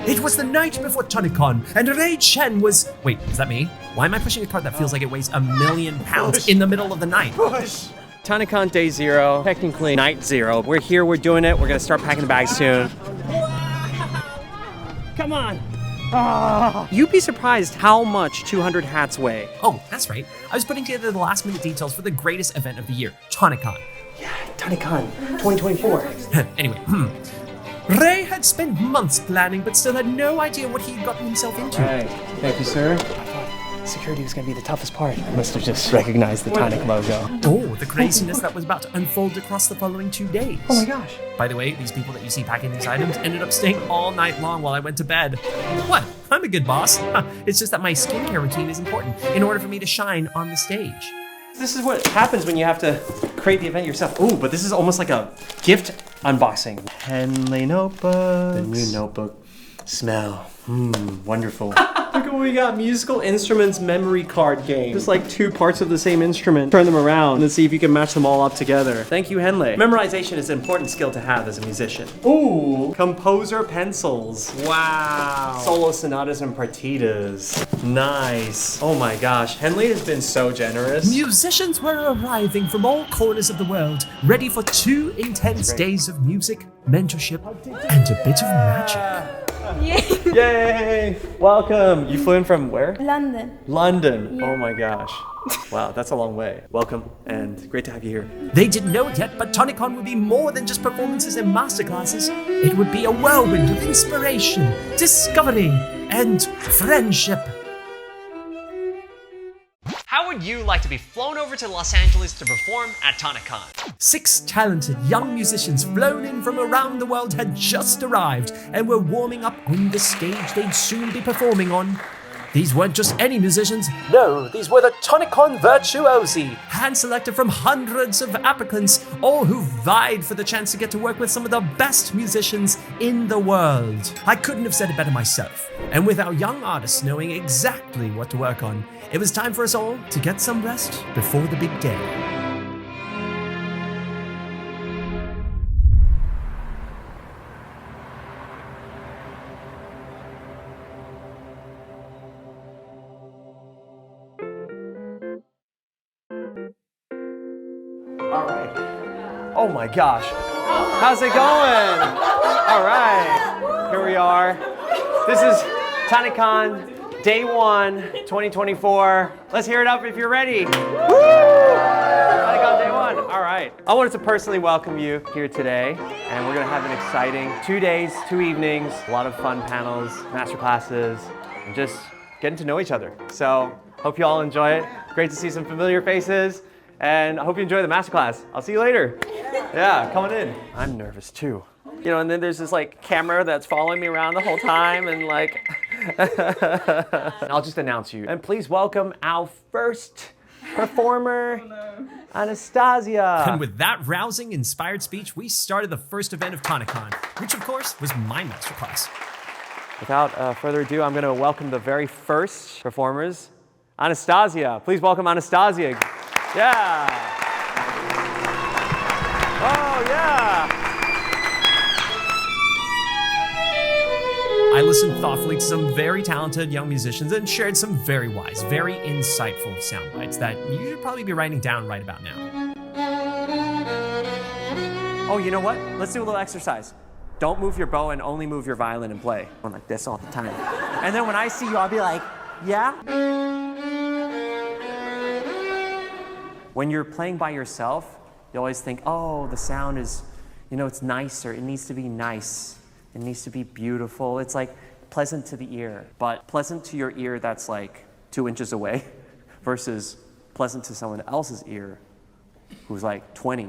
It was the night before TonicCon, and Chen was... Wait, is that me? Why am I pushing a cart that feels like it weighs 1,000,000 pounds in the middle of the night? Push! TonicCon day 0, technically night 0. We're here, we're doing it. We're gonna start packing the bags soon. Come on! You'd be surprised how much 200 hats weigh. Oh, that's right. I was putting together the last minute details for the greatest event of the year, TonicCon. Yeah, TonicCon 2024. Anyway, Ray had spent months planning, but still had no idea what he'd gotten himself into. Right, thank you, sir. Security was gonna be the toughest part. I must have just recognized the Tonic logo. Oh, the craziness that was about to unfold across the following 2 days. Oh my gosh. By the way, these people that you see packing these items ended up staying all night long while I went to bed. What? I'm a good boss. It's just that my skincare routine is important in order for me to shine on the stage. This is what happens when you have to create the event yourself. Ooh, but this is almost like a gift unboxing. Henley notebooks. The new notebook smell. Wonderful. Look at what we got. Musical instruments memory card game. Just like 2 parts of the same instrument. Turn them around and see if you can match them all up together. Thank you, Henley. Memorization is an important skill to have as a musician. Ooh, composer pencils. Wow. Solo sonatas and partitas. Nice. Oh my gosh, Henley has been so generous. Musicians were arriving from all corners of the world, ready for 2 intense days of music, mentorship, and a bit of magic. Yay! Yay! Welcome. You flew in from where? London. London. Yeah. Oh my gosh. Wow, that's a long way. Welcome, and great to have you here. They didn't know it yet, but TonicCon would be more than just performances and masterclasses. It would be a whirlwind of inspiration, discovery, and friendship. How would you like to be flown over to Los Angeles to perform at TonicCon? 6 talented young musicians flown in from around the world had just arrived and were warming up on the stage they'd soon be performing on. These weren't just any musicians. No, these were the TonicCon virtuosi, hand-selected from hundreds of applicants, all who vied for the chance to get to work with some of the best musicians in the world. I couldn't have said it better myself. And with our young artists knowing exactly what to work on, it was time for us all to get some rest before the big day. All right. Oh my gosh. How's it going? All right. Here we are. This is TonicCon Day 1, 2024. Let's hear it up if you're ready. Woo! TonicCon Day 1. All right. I wanted to personally welcome you here today, and we're gonna have an exciting 2 days, 2 evenings, a lot of fun panels, masterclasses, and just getting to know each other. So hope you all enjoy it. Great to see some familiar faces, and I hope you enjoy the masterclass. I'll see you later. Yeah, coming in. I'm nervous too. You know, and then there's this like camera that's following me around the whole time, and like, I'll just announce you. And please welcome our first performer, Anastasia. And with that rousing, inspired speech, we started the first event of TonicCon, which of course was my masterclass. Without further ado, I'm gonna welcome the very first performers, Anastasia. Please welcome Anastasia. Yeah. Oh yeah. I listened thoughtfully to some very talented young musicians and shared some very wise, very insightful sound bites that you should probably be writing down right about now. Oh, you know what? Let's do a little exercise. Don't move your bow and only move your violin and play. I'm like this all the time. And then when I see you, I'll be like, yeah? When you're playing by yourself, you always think, oh, the sound is, you know, it's nicer. It needs to be nice. It needs to be beautiful. It's like pleasant to the ear, but pleasant to your ear that's like 2 inches away versus pleasant to someone else's ear who's like 20,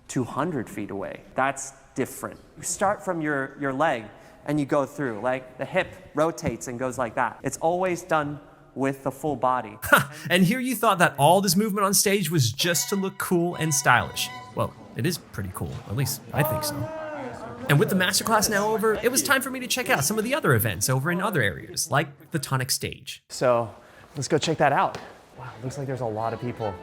200 feet away. That's different. You start from your leg and you go through, like the hip rotates and goes like that. It's always done with the full body. And here you thought that all this movement on stage was just to look cool and stylish. Well, it is pretty cool, at least I think so. And with the masterclass now over, it was time for me to check out some of the other events over in other areas, like the Tonic stage. So let's go check that out. Wow, looks like there's a lot of people.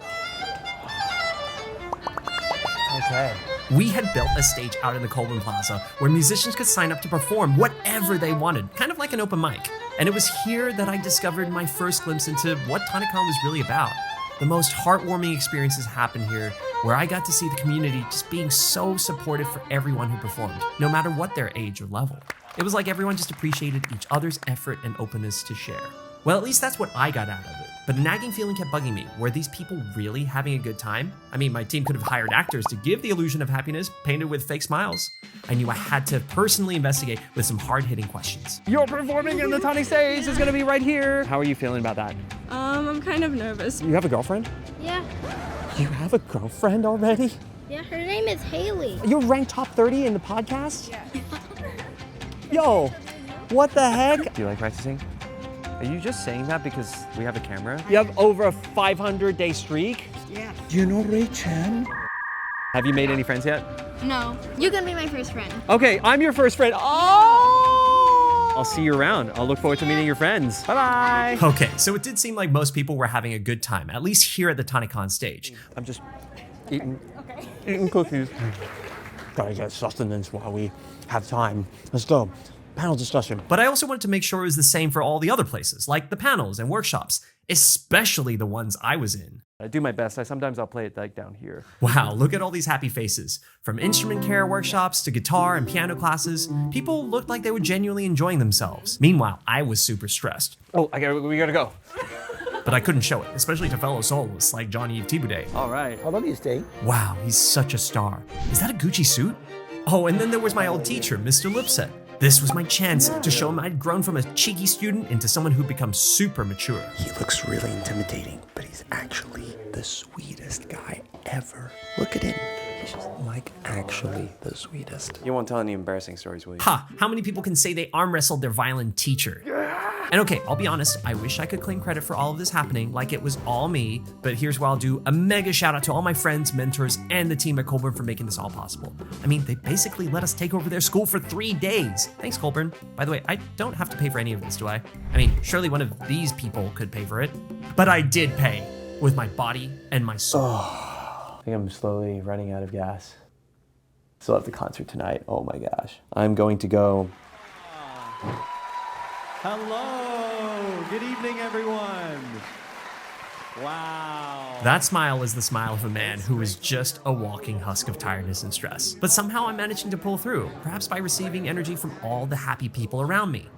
Okay. We had built a stage out in the Colburn Plaza where musicians could sign up to perform whatever they wanted, kind of like an open mic. And it was here that I discovered my first glimpse into what TonicCon was really about. The most heartwarming experiences happened here, where I got to see the community just being so supportive for everyone who performed, no matter what their age or level. It was like everyone just appreciated each other's effort and openness to share. Well, at least that's what I got out of it. But a nagging feeling kept bugging me. Were these people really having a good time? I mean, my team could have hired actors to give the illusion of happiness, painted with fake smiles. I knew I had to personally investigate with some hard-hitting questions. You're performing in the Tonic stage. It's gonna be right here. How are you feeling about that? I'm kind of nervous. You have a girlfriend? Yeah. You have a girlfriend already? Yeah, her name is Haley. You're ranked top 30 in the podcast? Yeah. Yo, what the heck? Do you like practicing? Are you just saying that because we have a camera? You have over a 500-day streak? Yeah. Do you know Chen? Have you made any friends yet? No. You can be my first friend. Okay, I'm your first friend. Oh! I'll see you around. I'll look forward to meeting your friends. Bye-bye. Okay, so it did seem like most people were having a good time, at least here at the TonicCon stage. I'm just eating cookies. Gotta get sustenance while we have time. Let's go. Panel discussion. But I also wanted to make sure it was the same for all the other places, like the panels and workshops, especially the ones I was in. I do my best. Sometimes I'll play it like down here. Wow, look at all these happy faces. From instrument care workshops to guitar and piano classes, people looked like they were genuinely enjoying themselves. Meanwhile, I was super stressed. Oh, we gotta go. But I couldn't show it, especially to fellow soloists like Johnny Thiboudet. All right. How long you stay? Wow, he's such a star. Is that a Gucci suit? Oh, and then there was my old teacher, Mr. Lipset. This was my chance to show him I'd grown from a cheeky student into someone who'd become super mature. He looks really intimidating, but he's actually the sweetest guy ever. Look at him. He's just like actually the sweetest. You won't tell any embarrassing stories, will you? Ha! How many people can say they arm wrestled their violin teacher? And okay, I'll be honest, I wish I could claim credit for all of this happening like it was all me, but here's where I'll do a mega shout out to all my friends, mentors, and the team at Colburn for making this all possible. I mean, they basically let us take over their school for 3 days. Thanks, Colburn. By the way, I don't have to pay for any of this, do I? I mean, surely one of these people could pay for it. But I did pay with my body and my soul. I think I'm slowly running out of gas. Still have the concert tonight. Oh my gosh. I'm going to go. Hello. Good evening, everyone. Wow. That smile is the smile of a man who is just a walking husk of tiredness and stress. But somehow I'm managing to pull through, perhaps by receiving energy from all the happy people around me.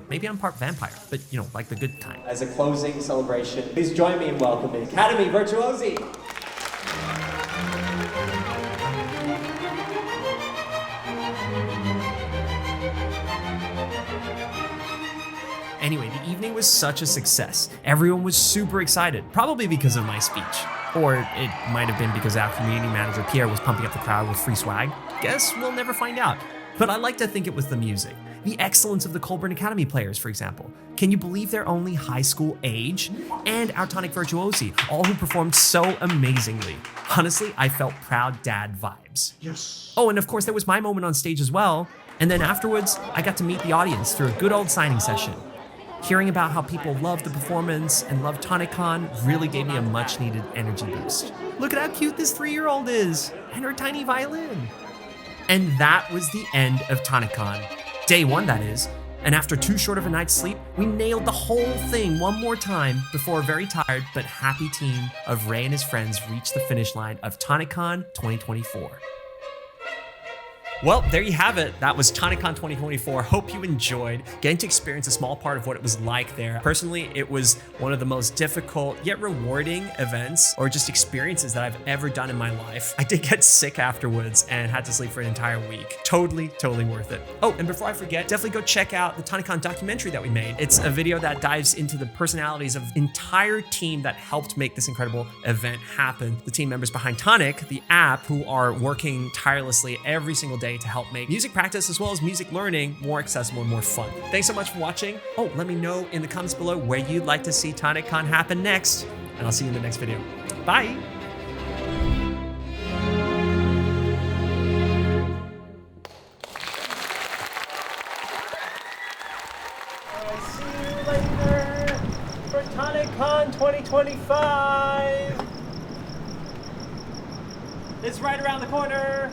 Maybe I'm part vampire, but you know, like the good kind. As a closing celebration, please join me in welcoming Academy Virtuosi. Anyway, the evening was such a success. Everyone was super excited, probably because of my speech. Or it might have been because our community manager Pierre was pumping up the crowd with free swag. Guess we'll never find out. But I like to think it was the music. The excellence of the Colburn Academy players, for example. Can you believe they're only high school age? And our Tonic Virtuosi, all who performed so amazingly. Honestly, I felt proud dad vibes. Yes. Oh, and of course there was my moment on stage as well. And then afterwards, I got to meet the audience through a good old signing session. Hearing about how people loved the performance and loved TonicCon really gave me a much needed energy boost. Look at how cute this 3-year-old is, and her tiny violin. And that was the end of TonicCon. Day 1, that is. And after too short of a night's sleep, we nailed the whole thing one more time before a very tired but happy team of Ray and his friends reached the finish line of TonicCon 2024. Well, there you have it. That was TonicCon 2024. Hope you enjoyed getting to experience a small part of what it was like there. Personally, it was one of the most difficult yet rewarding events or just experiences that I've ever done in my life. I did get sick afterwards and had to sleep for an entire week. Totally worth it. Oh, and before I forget, definitely go check out the TonicCon documentary that we made. It's a video that dives into the personalities of the entire team that helped make this incredible event happen. The team members behind Tonic, the app, who are working tirelessly every single day to help make music practice as well as music learning more accessible and more fun. Thanks so much for watching. Oh, let me know in the comments below where you'd like to see TonicCon happen next, and I'll see you in the next video. Bye. See you later for TonicCon 2025. It's right around the corner.